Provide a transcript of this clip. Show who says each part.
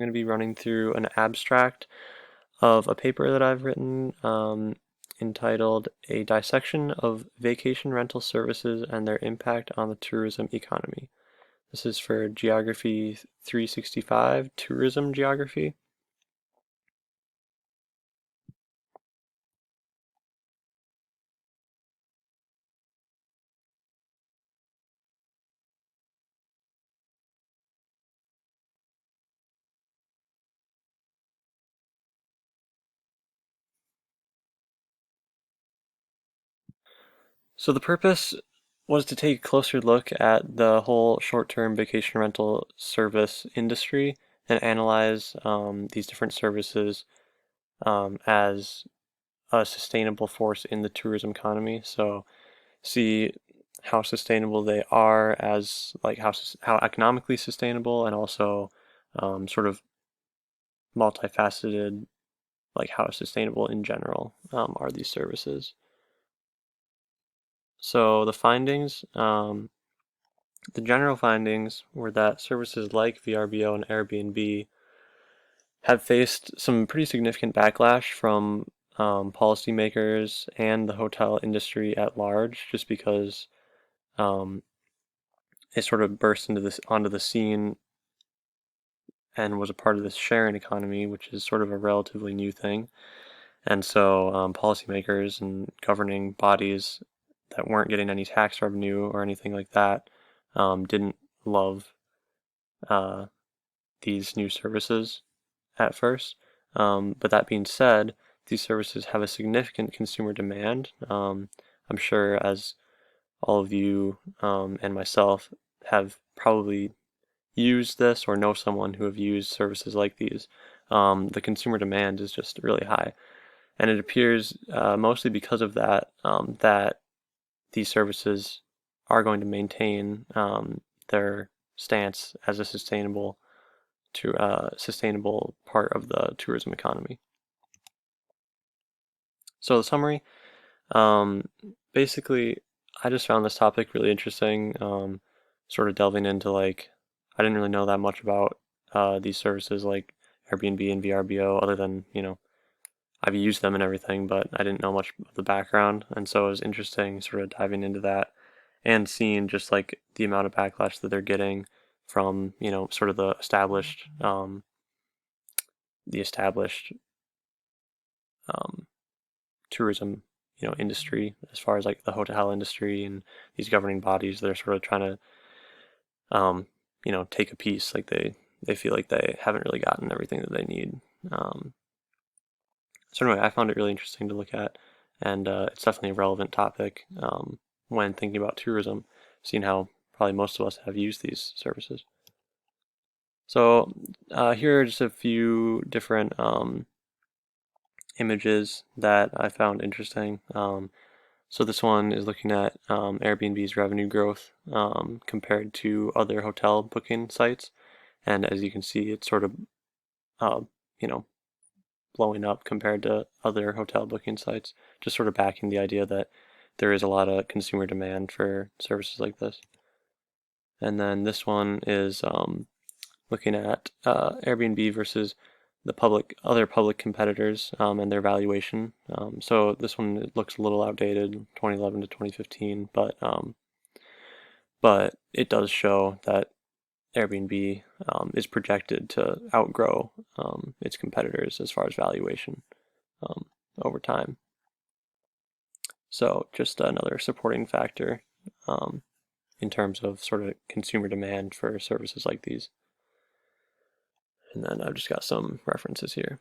Speaker 1: I'm going to be running through an abstract of a paper that I've written entitled A Dissection of Vacation Rental Services and Their Impact on the Tourism Economy. This is for Geography 365, Tourism Geography. So the purpose was to take a closer look at the whole short-term vacation rental service industry and analyze these different services as a sustainable force in the tourism economy. So see how sustainable they are as like how economically sustainable, and also sort of multifaceted, like how sustainable in general are these services. So the general findings were that services like VRBO and Airbnb have faced some pretty significant backlash from policymakers and the hotel industry at large, just because um, it sort of burst onto the scene and was a part of this sharing economy, which is sort of a relatively new thing. And so policymakers and governing bodies that weren't getting any tax revenue or anything like that didn't love uh, these new services at first. But that being said, these services have a significant consumer demand. I'm sure, as all of you and myself have probably used this or know someone who have used services like these, the consumer demand is just really high. And it appears mostly because of that, that these services are going to maintain their stance as a sustainable part of the tourism economy. So the summary, um, basically, I just found this topic really interesting, sort of delving into like, I didn't really know that much about these services like Airbnb and VRBO, other than, I've used them and everything, but I didn't know much of the background, and so it was interesting sort of diving into that and seeing just like the amount of backlash that they're getting from, sort of the established um, tourism, industry, as far as like the hotel industry and these governing bodies. They're sort of trying to, take a piece. Like they feel like they haven't really gotten everything that they need. So anyway, I found it really interesting to look at, and it's definitely a relevant topic when thinking about tourism, seeing how probably most of us have used these services. So here are just a few different images that I found interesting. So this one is looking at Airbnb's revenue growth compared to other hotel booking sites, and as you can see, it's sort of uh, you know blowing up compared to other hotel booking sites, just sort of backing the idea that there is a lot of consumer demand for services like this. And then this one is looking at Airbnb versus the other public competitors and their valuation. So this one, it looks a little outdated, 2011 to 2015, but it does show that Airbnb is projected to outgrow its competitors as far as valuation um, over time. So just another supporting factor um, in terms of sort of consumer demand for services like these. And then I've just got some references here.